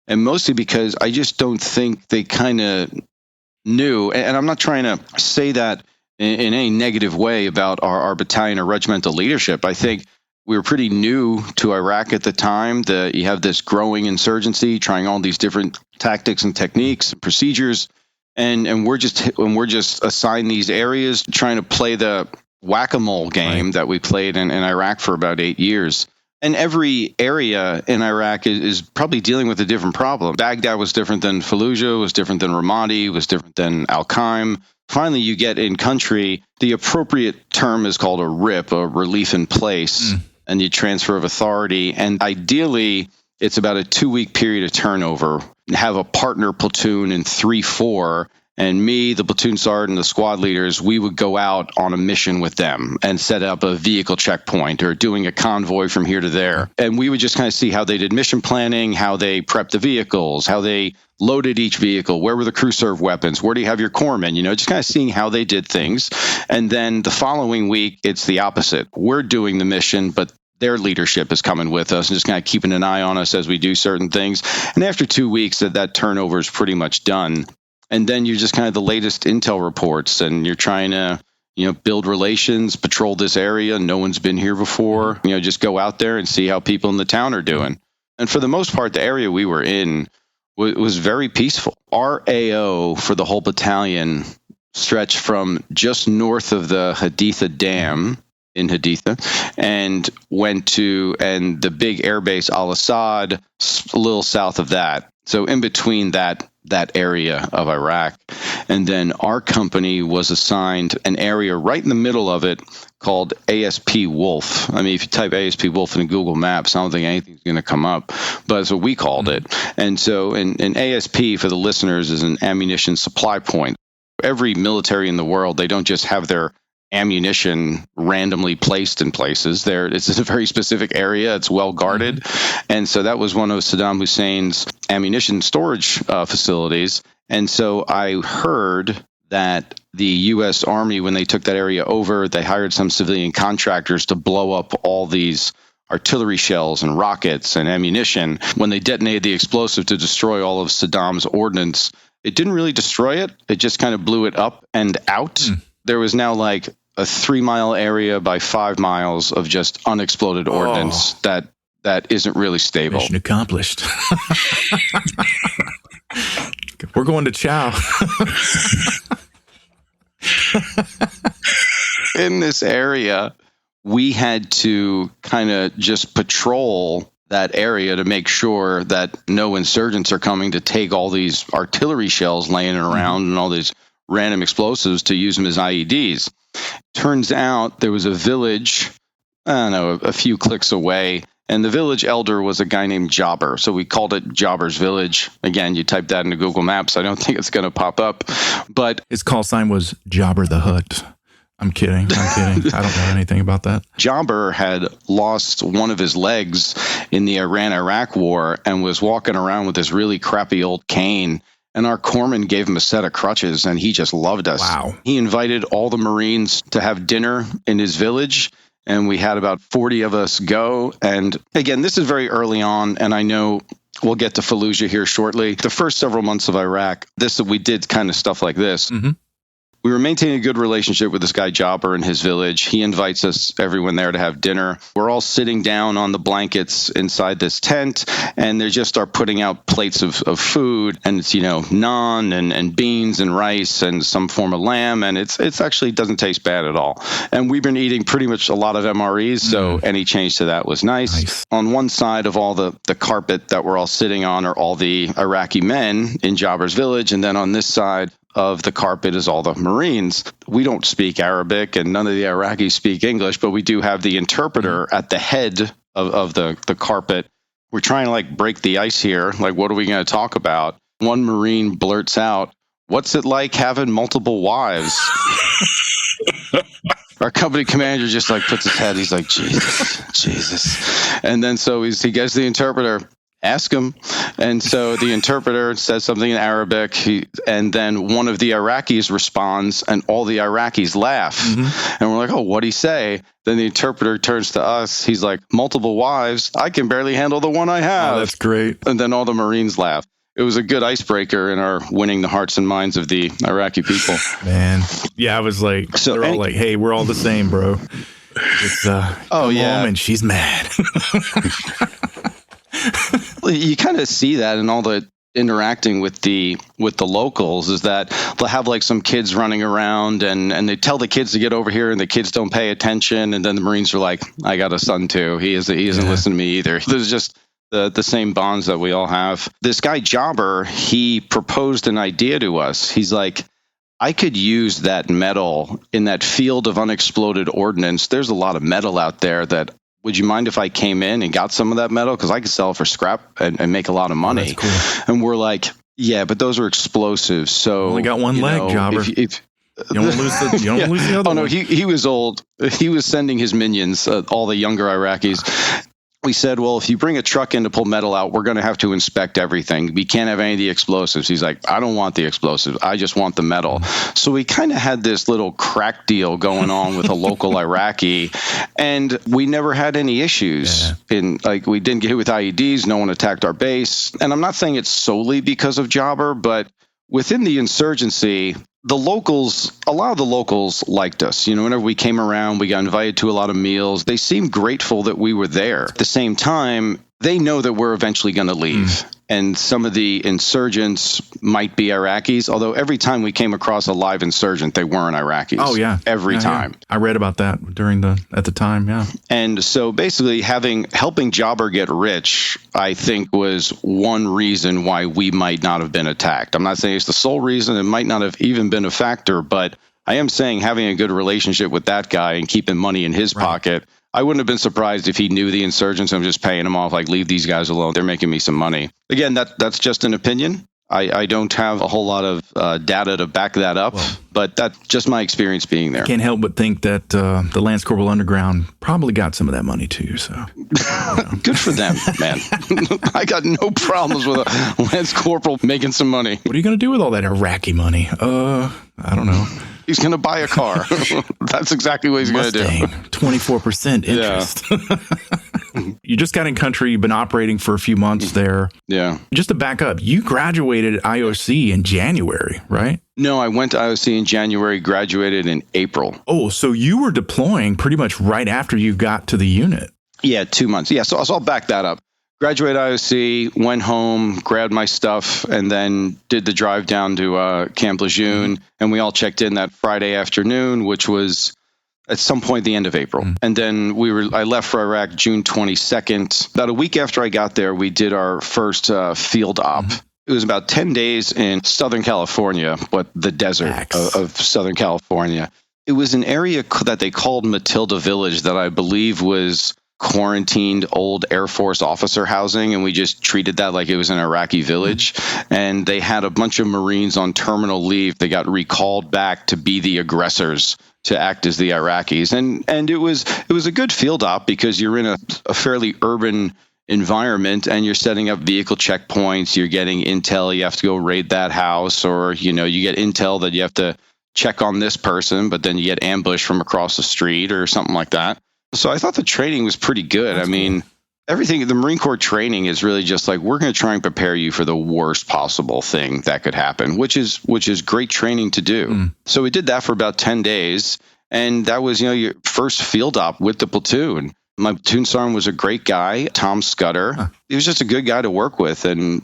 And mostly because I just don't think they kind of knew. And I'm not trying to say that in any negative way about our battalion or regimental leadership. I think we were pretty new to Iraq at the time. You have this growing insurgency, trying all these different tactics and techniques and procedures. And we're just assigned these areas, trying to play the whack-a-mole game that we played in Iraq for about 8 years. And every area in Iraq is probably dealing with a different problem. Baghdad was different than Fallujah, was different than Ramadi, was different than Al-Qaim. Finally, you get in country. The appropriate term is called a RIP, a relief in place, and you transfer of authority. And ideally, it's about a 2-week period of turnover. Have a partner platoon in 3-4. And me, the platoon sergeant, the squad leaders, we would go out on a mission with them and set up a vehicle checkpoint or doing a convoy from here to there. And we would just kind of see how they did mission planning, how they prepped the vehicles, how they loaded each vehicle, where were the crew serve weapons, where do you have your corpsmen, just kind of seeing how they did things. And then the following week, it's the opposite. We're doing the mission, but their leadership is coming with us and just kind of keeping an eye on us as we do certain things. And after 2 weeks, that turnover is pretty much done. And then you're just kind of the latest intel reports, and you're trying to, build relations, patrol this area. No one's been here before. Just go out there and see how people in the town are doing. And for the most part, the area we were in was very peaceful. Our AO for the whole battalion stretched from just north of the Haditha Dam in Haditha and went to the big airbase Al-Assad, a little south of that. So in between that area of Iraq. And then our company was assigned an area right in the middle of it called ASP Wolf. I mean, if you type ASP Wolf in Google Maps, I don't think anything's going to come up, but that's what we called it. And so in ASP, for the listeners, is an ammunition supply point. Every military in the world, they don't just have their ammunition randomly placed in places. It's a very specific area. It's well guarded. And so that was one of Saddam Hussein's ammunition storage facilities. And so I heard that the U.S. Army, when they took that area over, they hired some civilian contractors to blow up all these artillery shells and rockets and ammunition. When they detonated the explosive to destroy all of Saddam's ordnance, it didn't really destroy it. It just kind of blew it up and out. There was now like a 3-mile area by 5 miles of just unexploded ordnance that isn't really stable. Mission accomplished. We're going to Chow. In this area, we had to kind of just patrol that area to make sure that no insurgents are coming to take all these artillery shells laying around and all these random explosives to use them as IEDs. Turns out there was a village, a few clicks away, and the village elder was a guy named Jobber. So we called it Jobber's Village. Again, you type that into Google Maps. I don't think it's going to pop up. But his call sign was Jobber the Hutt. I'm kidding. I don't know anything about that. Jobber had lost one of his legs in the Iran-Iraq war and was walking around with this really crappy old cane. And our corpsman gave him a set of crutches, and he just loved us. Wow. He invited all the Marines to have dinner in his village, and we had about 40 of us go. And again, this is very early on, and I know we'll get to Fallujah here shortly. The first several months of Iraq, we did kind of stuff like this. We were maintaining a good relationship with this guy Jobber in his village. He invites us, everyone there, to have dinner. We're all sitting down on the blankets inside this tent, and they just start putting out plates of food, and it's, naan and beans and rice and some form of lamb, and it's actually doesn't taste bad at all. And we've been eating pretty much a lot of MREs, so any change to that was nice. On one side of all the carpet that we're all sitting on are all the Iraqi men in Jobber's village, and then on this side of the carpet is all the Marines. We don't speak Arabic, and none of the Iraqis speak English, but we do have the interpreter at the head of the carpet. we're trying to like break the ice here. Like, what are we going to talk about? One Marine blurts out, "What's it like having multiple wives?" Our company commander just like puts his head. He's like, Jesus. And then so he gets the interpreter, ask him. And so the interpreter says something in Arabic. And then one of the Iraqis responds and all the Iraqis laugh. And we're like, oh, what'd he say? Then the interpreter turns to us. He's like, multiple wives. I can barely handle the one I have. Oh, that's great. And then all the Marines laugh. It was a good icebreaker in our winning the hearts and minds of the Iraqi people. Man. Yeah, I was like, so they're all like, hey, we're all the same, bro. It's oh yeah, and she's mad. You kind of see that in all the interacting with the locals, is that they'll have like some kids running around and they tell the kids to get over here and the kids don't pay attention, and then the Marines are like, I got a son too. He isn't listening to me either. There's just the same bonds that we all have. This guy Jobber, he proposed an idea to us. He's like, I could use that metal in that field of unexploded ordnance. There's a lot of metal out there that, would you mind if I came in and got some of that metal? Because I could sell it for scrap and make a lot of money. Oh, that's cool. And we're like, yeah, but those are explosives. So only got one leg, Jobber. If you don't lose the other one. no, he was old. He was sending his minions, all the younger Iraqis. We said, well, if you bring a truck in to pull metal out, we're going to have to inspect everything. We can't have any of the explosives. He's like, I don't want the explosives. I just want the metal. So we kind of had this little crack deal going on with a local Iraqi, and we never had any issues. We didn't get hit with IEDs. No one attacked our base. And I'm not saying it's solely because of Jobber, but within the insurgency, a lot of the locals liked us. Whenever we came around, we got invited to a lot of meals. They seemed grateful that we were there. At the same time, they know that we're eventually going to leave. And some of the insurgents might be Iraqis, although every time we came across a live insurgent, they weren't Iraqis. Oh, yeah. Every time. Yeah. I read about that at the time, yeah. And so basically helping Jobber get rich, I think, was one reason why we might not have been attacked. I'm not saying it's the sole reason. It might not have even been a factor, but I am saying having a good relationship with that guy and keeping money in his pocket, I wouldn't have been surprised if he knew the insurgents and was just paying them off, like, leave these guys alone. They're making me some money. Again, that's just an opinion. I don't have a whole lot of data to back that up, but that's just my experience being there. Can't help but think that the Lance Corporal Underground probably got some of that money too. So good for them, man. I got no problems with a Lance Corporal making some money. What are you going to do with all that Iraqi money? I don't know. He's going to buy a car. That's exactly what he's going to do. 24% interest. Yeah. You just got in country. You've been operating for a few months there. Yeah. Just to back up, you graduated IOC in January, right? No, I went to IOC in January, graduated in April. Oh, so you were deploying pretty much right after you got to the unit. Yeah, 2 months. Yeah, so I'll back that up. Graduated IOC, went home, grabbed my stuff, and then did the drive down to Camp Lejeune. And we all checked in that Friday afternoon, which was at some point the end of April. And then I left for Iraq June 22nd. About a week after I got there, we did our first field op. It was about 10 days in Southern California, the desert of Southern California. It was an area that they called Matilda Village that I believe was quarantined old Air Force officer housing, and we just treated that like it was an Iraqi village. And they had a bunch of Marines on terminal leave. They got recalled back to be the aggressors, to act as the Iraqis. And it was a good field op because you're in a fairly urban environment and you're setting up vehicle checkpoints. You're getting intel. You have to go raid that house, or you get intel that you have to check on this person, but then you get ambushed from across the street or something like that. So I thought the training was pretty good. That's cool. Everything, the Marine Corps training is really just like, we're going to try and prepare you for the worst possible thing that could happen, which is great training to do. So we did that for about 10 days. And that was, your first field op with the platoon. My platoon sergeant was a great guy, Tom Scudder. He was just a good guy to work with. And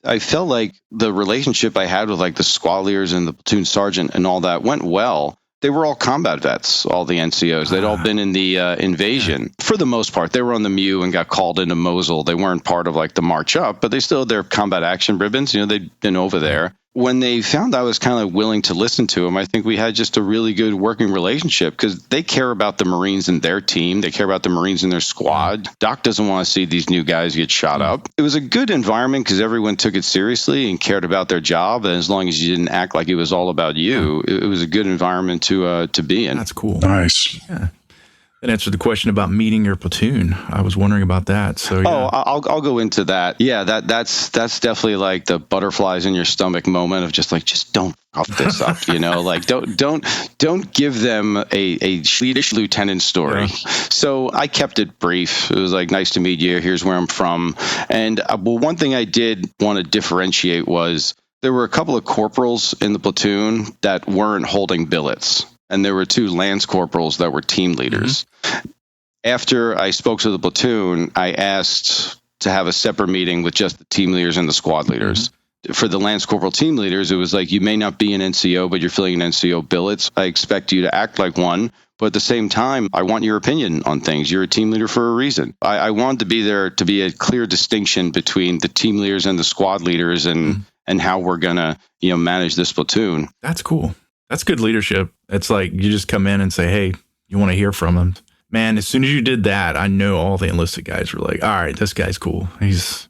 I felt like the relationship I had with like the squad leaders and the platoon sergeant and all that went well. They were all combat vets, all the NCOs. They'd all been in the invasion. For the most part, they were on the MEU and got called into Mosul. They weren't part of like the march up, but they still had their combat action ribbons. They'd been over there. when they found I was kind of willing to listen to them, I think we had just a really good working relationship because they care about the Marines in their team. They care about the Marines in their squad. Doc doesn't want to see these new guys get shot up. It was a good environment because everyone took it seriously and cared about their job. And as long as you didn't act like it was all about you, it was a good environment to be in. That's cool. Nice. Yeah. That answered the question about meeting your platoon. I was wondering about that. So, yeah. I'll go into that. Yeah, that's definitely like the butterflies in your stomach moment of just don't fuck this up, like don't give them a Swedish lieutenant story. Yeah. So I kept it brief. It was like, nice to meet you. Here's where I'm from. And one thing I did want to differentiate was there were a couple of corporals in the platoon that weren't holding billets. And there were 2 lance corporals that were team leaders. Mm-hmm. After I spoke to the platoon, I asked to have a separate meeting with just the team leaders and the squad leaders. Mm-hmm. For the lance corporal team leaders, it was like, you may not be an NCO, but you're filling an NCO billets. I expect you to act like one. But at the same time, I want your opinion on things. You're a team leader for a reason. I wanted to be there to be a clear distinction between the team leaders and the squad leaders and how we're going to manage this platoon. That's cool. That's good leadership. It's like you just come in and say, hey, you want to hear from him. Man, as soon as you did that, I know all the enlisted guys were like, all right, this guy's cool. He's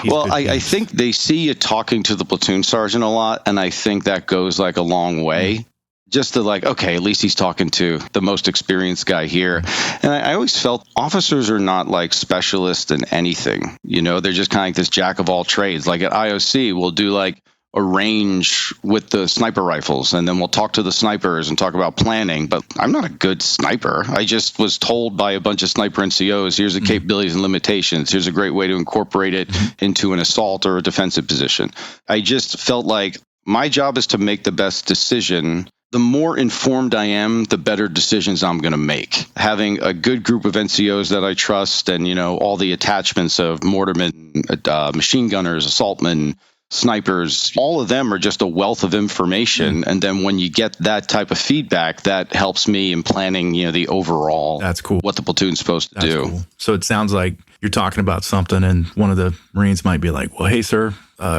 well, I think they see you talking to the platoon sergeant a lot, and I think that goes like a long way. Mm-hmm. Just to like, okay, at least he's talking to the most experienced guy here. And I always felt officers are not like specialists in anything. They're just kind of like this jack of all trades. Like at IOC, we'll do like a range with the sniper rifles, and then we'll talk to the snipers and talk about planning. But I'm not a good sniper. I just was told by a bunch of sniper NCOs, here's the capabilities and limitations. Here's a great way to incorporate it into an assault or a defensive position. I just felt like my job is to make the best decision. The more informed I am, the better decisions I'm going to make. Having a good group of NCOs that I trust and, all the attachments of mortarmen, machine gunners, assaultmen, snipers, all of them are just a wealth of information. And then when you get that type of feedback, that helps me in planning, the overall. That's cool. What the platoon's supposed to do. Cool. So it sounds like you're talking about something and one of the Marines might be like, well, hey, sir,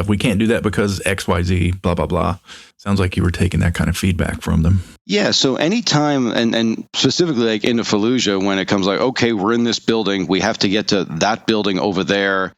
we can't do that because XYZ, blah, blah, blah. Sounds like you were taking that kind of feedback from them. Yeah. So anytime, and specifically like into Fallujah, when it comes like, okay, we're in this building, we have to get to that building over there.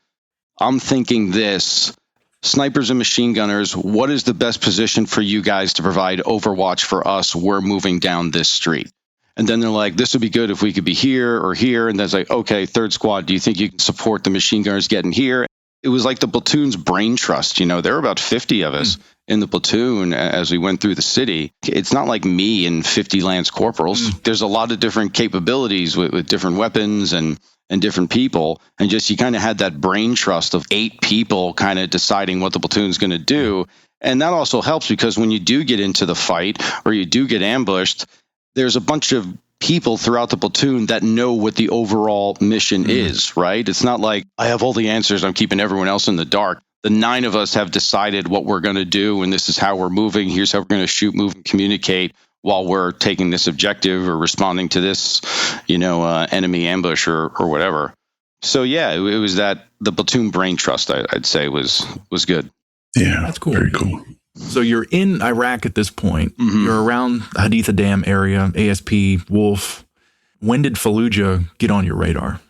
I'm thinking this. Snipers and machine gunners, what is the best position for you guys to provide overwatch for us? We're moving down this street. And then they're like, this would be good if we could be here or here. And then it's like, okay, third squad, do you think you can support the machine gunners getting here? It was like the platoon's brain trust. There were about 50 of us in the platoon as we went through the city. It's not like me and 50 lance corporals. There's a lot of different capabilities with different weapons and different people. And just you kind of had that brain trust of 8 people kind of deciding what the platoon's going to do. And that also helps because when you do get into the fight or you do get ambushed, there's a bunch of people throughout the platoon that know what the overall mission is, right? It's not like I have all the answers. I'm keeping everyone else in the dark. The 9 of us have decided what we're going to do, and this is how we're moving. Here's how we're going to shoot, move, and communicate while we're taking this objective or responding to this, enemy ambush or whatever. So yeah, it was that the platoon brain trust, I'd say was good. Yeah, that's cool. Very cool. So you're in Iraq at this point. You're around Haditha Dam area, ASP, Wolf. When did Fallujah get on your radar?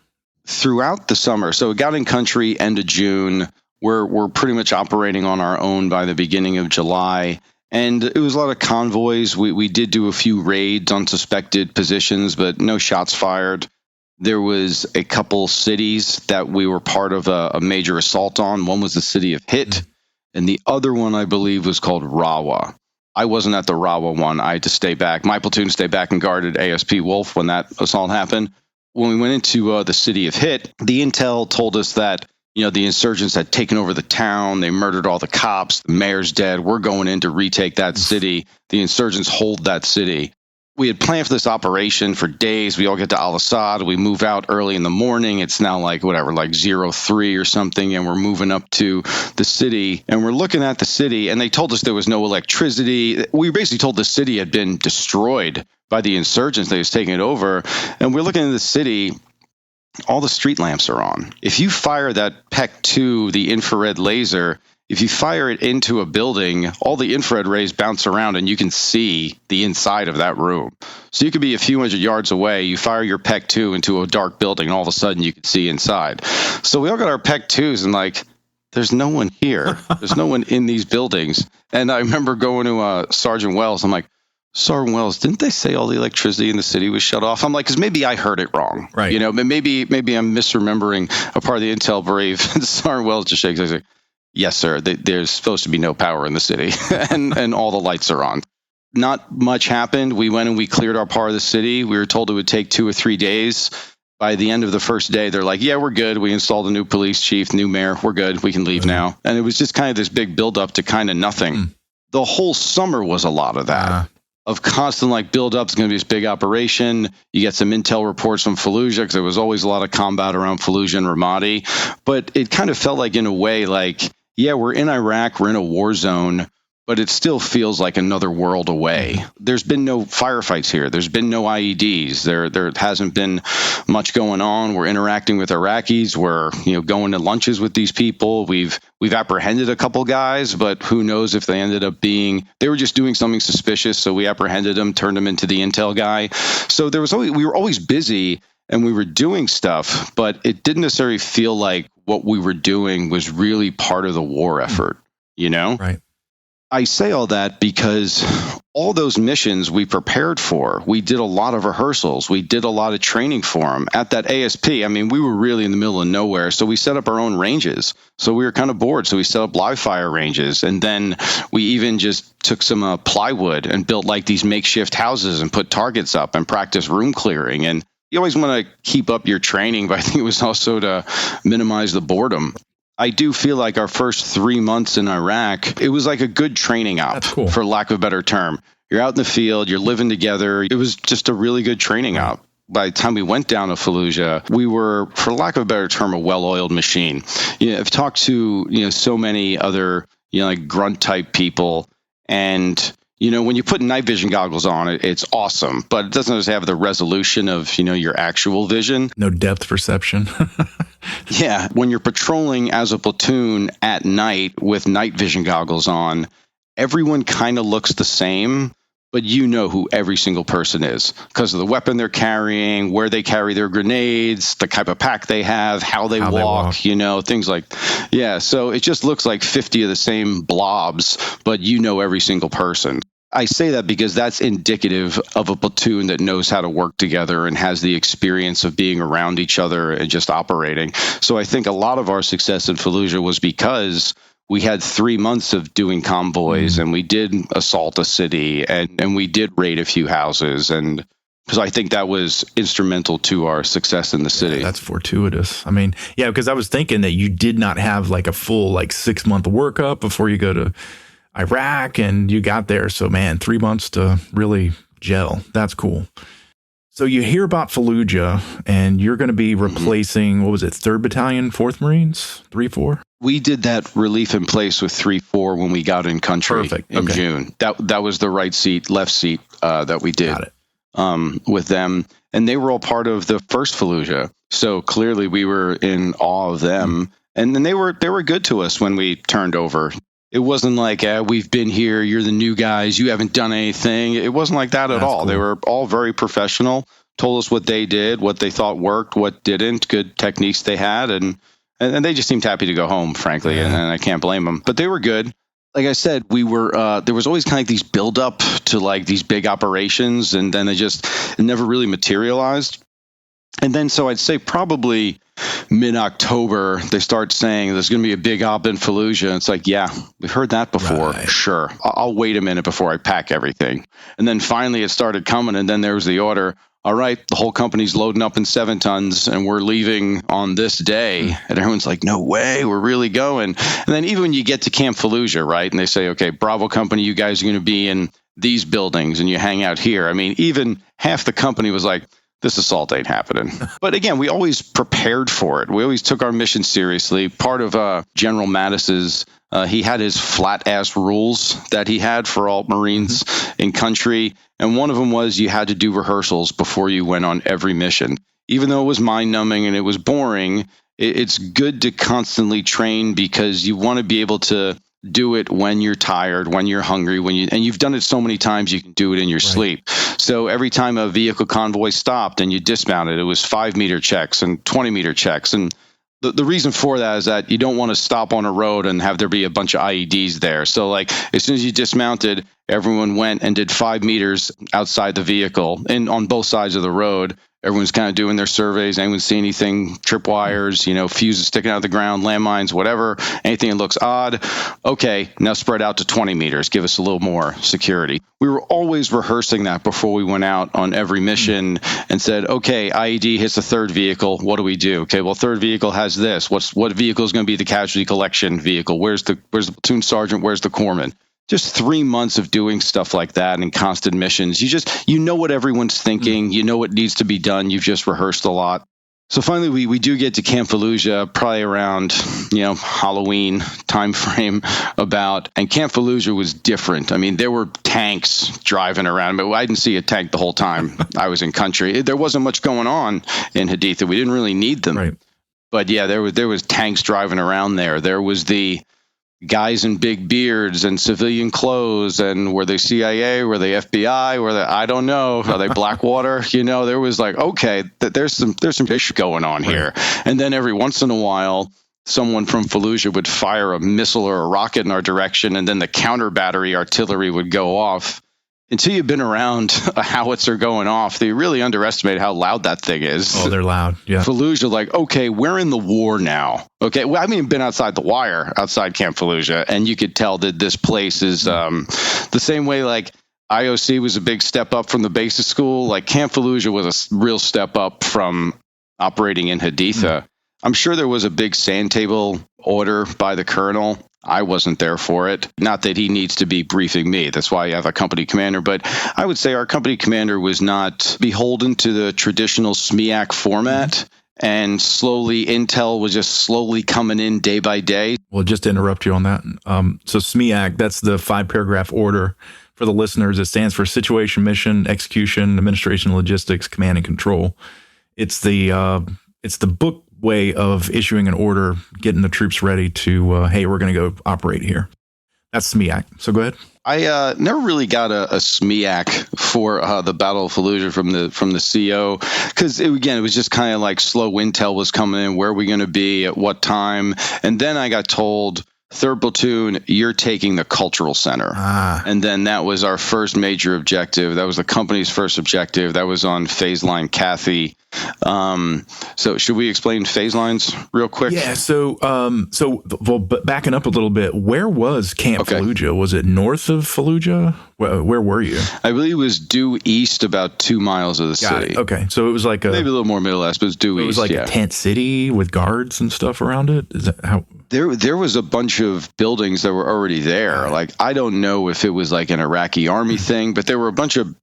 Throughout the summer. So it got in country end of June. We're pretty much operating on our own by the beginning of July. And it was a lot of convoys. We did do a few raids on suspected positions, but no shots fired. There was a couple cities that we were part of a major assault on. One was the city of Hit, and the other one, I believe, was called Rawa. I wasn't at the Rawa one. I had to stay back. My platoon stayed back and guarded ASP Wolf when that assault happened. When we went into the city of Hit, the intel told us that the insurgents had taken over the town. They murdered all the cops. The mayor's dead. We're going in to retake that city. The insurgents hold that city. We had planned for this operation for days. We all get to Al-Assad. We move out early in the morning. It's now like 03 or something. And we're moving up to the city and we're looking at the city and they told us there was no electricity. We were basically told the city had been destroyed by the insurgents. They was taking it over. And we're looking at the city. All the street lamps are on. If you fire that PEC-2, the infrared laser, if you fire it into a building, all the infrared rays bounce around and you can see the inside of that room. So you could be a few hundred yards away, you fire your PEC-2 into a dark building, and all of a sudden you can see inside. So we all got our PEC-2s and like, there's no one here. There's no one in these buildings. And I remember going to Sergeant Wells. I'm like, Sergeant Wells, didn't they say all the electricity in the city was shut off? I'm like, because maybe I heard it wrong. Right. You know, maybe I'm misremembering a part of the intel brief. And Sergeant Wells just shakes his head. Yes, sir. There's supposed to be no power in the city, and all the lights are on. Not much happened. We went and we cleared our part of the city. We were told it would take 2 or 3 days. By the end of the first day, they're like, yeah, we're good. We installed a new police chief, new mayor. We're good. We can leave now. And it was just kind of this big buildup to kind of nothing. The whole summer was a lot of that. Of constant like build-up. It's going to be this big operation. You get some intel reports from Fallujah because there was always a lot of combat around Fallujah and Ramadi. But it kind of felt like, in a way, like, yeah, we're in Iraq, we're in a war zone, but it still feels like another world away. There's been no firefights here. There's been no IEDs. There hasn't been much going on. We're interacting with Iraqis. We're going to lunches with these people. We've apprehended a couple guys, but who knows if they ended up being, they were just doing something suspicious. So we apprehended them, turned them into the intel guy. So we were always busy and we were doing stuff, but it didn't necessarily feel like what we were doing was really part of the war effort, Right. I say all that because all those missions we prepared for, we did a lot of rehearsals. We did a lot of training for them. At that ASP, I mean, we were really in the middle of nowhere, so we set up our own ranges. So we were kind of bored, so we set up live fire ranges. And then we even just took some plywood and built like these makeshift houses and put targets up and practice room clearing. And you always want to keep up your training, but I think it was also to minimize the boredom. I do feel like our first 3 months in Iraq, it was like a good training op, for lack of a better term. You're out in the field, you're living together. It was just a really good training op. By the time we went down to Fallujah, we were, for lack of a better term, a well-oiled machine. I've talked to so many other like grunt type people, and when you put night vision goggles on, it's awesome, but it doesn't just have the resolution of your actual vision. No depth perception. Yeah, when you're patrolling as a platoon at night with night vision goggles on, everyone kind of looks the same, but you know who every single person is because of the weapon they're carrying, where they carry their grenades, the type of pack they have, how they walk, things like, yeah. So it just looks like 50 of the same blobs, but every single person. I say that because that's indicative of a platoon that knows how to work together and has the experience of being around each other and just operating. So I think a lot of our success in Fallujah was because we had 3 months of doing convoys and we did assault a city and we did raid a few houses. And because I think that was instrumental to our success in the city. Yeah, that's fortuitous. I mean, yeah, because I was thinking that you did not have like a full 6-month workup before you go to Iraq and you got there. So man, 3 months to really gel. That's cool. So you hear about Fallujah and you're going to be replacing, what was it, 3rd Battalion, 4th Marines, 3-4? We did that relief in place with 3-4 when we got in country in June. That was the right seat, left seat that we did with them. And they were all part of the first Fallujah. So clearly we were in awe of them. And then they were good to us when we turned over. It wasn't like, we've been here, you're the new guys, you haven't done anything. It wasn't like that at all. Cool. They were all very professional, told us what they did, what they thought worked, what didn't, good techniques they had. And they just seemed happy to go home, frankly, and I can't blame them. But they were good. Like I said, we were there was always kind of like these build-up to like these big operations, and then it never really materialized. And then so I'd say probably mid-October, they start saying there's going to be a big op in Fallujah. And it's like, yeah, we've heard that before. Right. Sure. I'll wait a minute before I pack everything. And then finally it started coming, and then there was the order. All right, the whole company's loading up in 7 tons and we're leaving on this day. And everyone's like, no way, we're really going. And then even when you get to Camp Fallujah, right, and they say, okay, Bravo Company, you guys are going to be in these buildings and you hang out here. I mean, even half the company was like, this assault ain't happening. But again, we always prepared for it. We always took our mission seriously. Part of General Mattis's, he had his flat-ass rules that he had for all Marines in country. And one of them was you had to do rehearsals before you went on every mission. Even though it was mind-numbing and it was boring, it's good to constantly train because you want to be able to do it when you're tired, when you're hungry, and you've done it so many times you can do it in your sleep. So every time a vehicle convoy stopped and you dismounted, it was 5-meter checks and 20-meter checks. And the reason for that is that you don't want to stop on a road and have there be a bunch of IEDs there. So like as soon as you dismounted, everyone went and did 5 meters outside the vehicle and on both sides of the road. Everyone's kind of doing their surveys. Anyone see anything, tripwires, fuses sticking out of the ground, landmines, whatever, anything that looks odd. Okay, now spread out to 20 meters. Give us a little more security. We were always rehearsing that before we went out on every mission and said, okay, IED hits the third vehicle. What do we do? Okay, well, third vehicle has this. What vehicle is going to be the casualty collection vehicle? Where's the platoon sergeant? Where's the corpsman? Just 3 months of doing stuff like that and constant missions. You know what everyone's thinking. You know what needs to be done. You've just rehearsed a lot. So finally, we do get to Camp Fallujah, probably around, Halloween time frame and Camp Fallujah was different. I mean, there were tanks driving around, but I didn't see a tank the whole time I was in country. There wasn't much going on in Haditha. We didn't really need them. Right. But yeah, there was tanks driving around there. There was the guys in big beards and civilian clothes, and were they CIA, were they FBI, were they, I don't know, are they Blackwater? There was like, okay, there's some issue going on here. And then every once in a while, someone from Fallujah would fire a missile or a rocket in our direction, and then the counter battery artillery would go off. Until you've been around a howitzer going off, they really underestimate how loud that thing is. Oh, they're loud. Yeah. Fallujah, like, okay, we're in the war now. Okay, well, I mean, been outside the wire, outside Camp Fallujah, and you could tell that this place is the same way like IOC was a big step up from the basic school. Like Camp Fallujah was a real step up from operating in Haditha. I'm sure there was a big sand table order by the colonel. I wasn't there for it. Not that he needs to be briefing me. That's why I have a company commander. But I would say our company commander was not beholden to the traditional SMEAC format. And slowly, intel was just slowly coming in day by day. Well, just to interrupt you on that. So SMEAC, that's the 5-paragraph order. For the listeners, it stands for Situation, Mission, Execution, Administration, Logistics, Command, and Control. It's the book way of issuing an order, getting the troops ready to, hey, we're going to go operate here. That's SMEAC. So go ahead. I never really got a SMEAC for the Battle of Fallujah from the CO because, it was just kind of like slow intel was coming in. Where are we going to be at what time? And then I got told, 3rd Platoon, you're taking the cultural center. And then that was our first major objective. That was the company's first objective. That was on phase line Cathy. So should we explain phase lines real quick? Yeah. Well, backing up a little bit, where was Camp Fallujah? Was it north of Fallujah? Where were you? I believe it was due east about 2 miles of the city. Okay. So it was like maybe a little more middle west, but it was due east. It was like a tent city with guards and stuff around it. Is that how? There was a bunch of buildings that were already there. Like, I don't know if it was like an Iraqi army thing, but there were a bunch of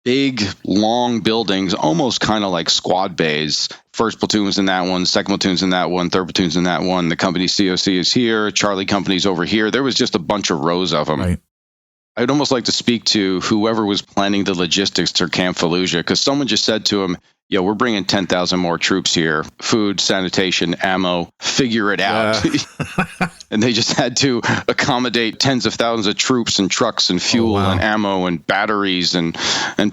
big, long buildings, almost kind of like squad bays. 1st Platoon was in that one, 2nd Platoon's in that one, 3rd Platoon's in that one. The company COC is here, Charlie Company's over here. There was just a bunch of rows of them. Right. I'd almost like to speak to whoever was planning the logistics to Camp Fallujah, because someone just said to him, yo, we're bringing 10,000 more troops here, food, sanitation, ammo, figure it out. And they just had to accommodate tens of thousands of troops and trucks and fuel and ammo and batteries and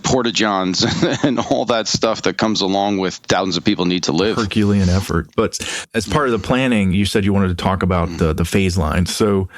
porta-johns and all that stuff that comes along with thousands of people need to live. Herculean effort. But as part of the planning, you said you wanted to talk about the phase lines. So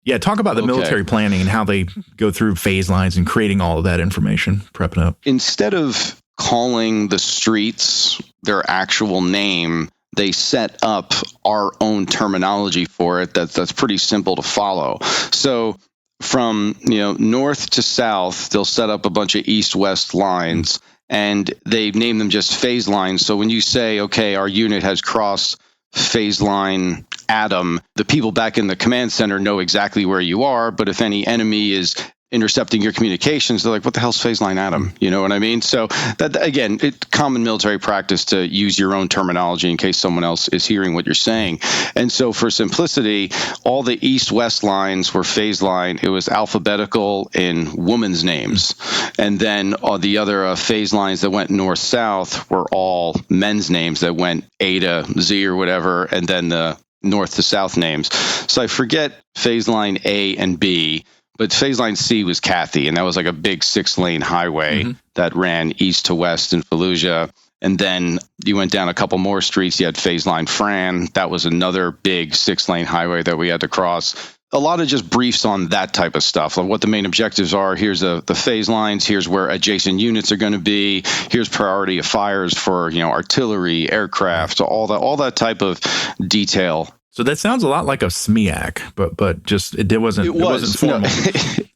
yeah, talk about the military planning and how they go through phase lines and creating all of that information, prepping up. Instead of calling the streets their actual name, they set up our own terminology for it that's pretty simple to follow. So from north to south, they'll set up a bunch of east-west lines, and they name them just phase lines. So when you say, okay, our unit has crossed phase line Adam, the people back in the command center know exactly where you are, but if any enemy is intercepting your communications. They're like, what the hell's phase line atom? You know what I mean? So that, again, it's common military practice to use your own terminology in case someone else is hearing what you're saying. And so for simplicity, all the east-west lines were phase line. It was alphabetical in women's names. And then all the other phase lines that went north-south were all men's names that went A to Z or whatever, and then the north to south names. So I forget phase line A and B, but phase line C was Kathy, and that was like a big 6-lane highway that ran east to west in Fallujah. And then you went down a couple more streets. You had phase line Fran. That was another big 6-lane highway that we had to cross. A lot of just briefs on that type of stuff, like what the main objectives are. Here's the phase lines. Here's where adjacent units are going to be. Here's priority of fires for, artillery, aircraft, all that type of detail. So that sounds a lot like a SMEAC, but just it wasn't formal. No.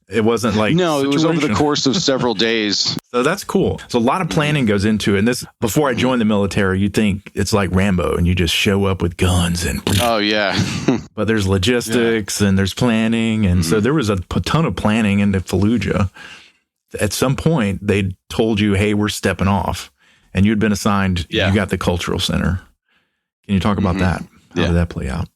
It wasn't like it was over the course of several days. So that's cool. So a lot of planning goes into it. And this, before I joined the military, you think it's like Rambo and you just show up with guns and oh yeah. But there's logistics and there's planning, and so there was a ton of planning into Fallujah. At some point, they told you, "Hey, we're stepping off," and you'd been assigned. Yeah. You got the cultural center. Can you talk about that? How did that play out?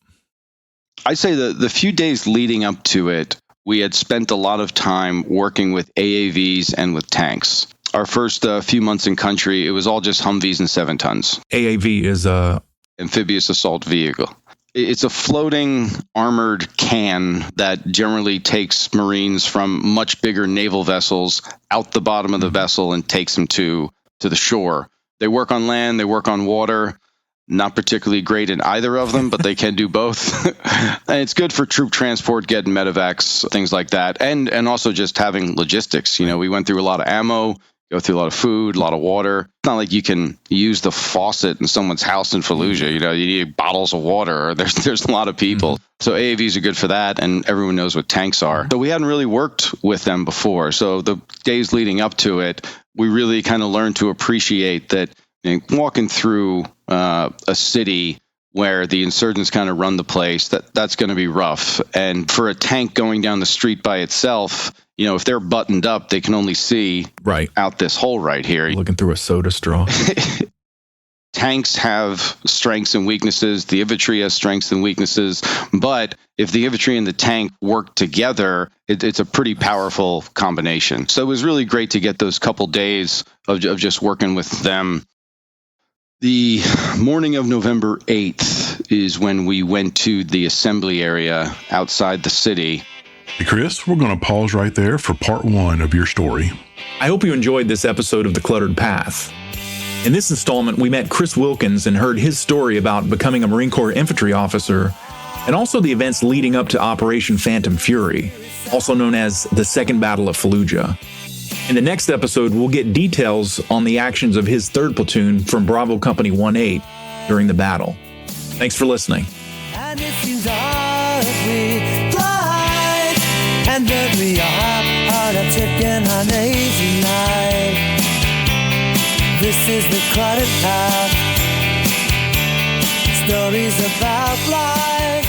I'd say the few days leading up to it, we had spent a lot of time working with AAVs and with tanks. Our first few months in country, it was all just Humvees and 7 tons. AAV is a amphibious assault vehicle. It's a floating armored can that generally takes Marines from much bigger naval vessels out the bottom of the vessel and takes them to the shore. They work on land, they work on water. Not particularly great in either of them, but they can do both. And it's good for troop transport, getting medevacs, things like that. And also just having logistics. We went through a lot of ammo, go through a lot of food, a lot of water. It's not like you can use the faucet in someone's house in Fallujah. You need bottles of water. There's a lot of people. So AAVs are good for that, and everyone knows what tanks are. So we hadn't really worked with them before. So the days leading up to it, we really kind of learned to appreciate that walking through a city where the insurgents kind of run the place, that's going to be rough. And for a tank going down the street by itself, if they're buttoned up, they can only see out this hole right here. Looking through a soda straw. Tanks have strengths and weaknesses. The infantry has strengths and weaknesses. But if the infantry and the tank work together, it's a pretty powerful combination. So it was really great to get those couple days of just working with them. The morning of November 8th is when we went to the assembly area outside the city. Hey, Chris, we're going to pause right there for part 1 of your story. I hope you enjoyed this episode of The Cluttered Path. In this installment, we met Chris Wilkens and heard his story about becoming a Marine Corps Infantry Officer, and also the events leading up to Operation Phantom Fury, also known as the Second Battle of Fallujah. In the next episode, we'll get details on the actions of his 3rd Platoon from Bravo Company 1-8 during the battle. Thanks for listening. And it seems ugly, bright, and that we are taking our lazy night. This is the cluttered path. Stories about life.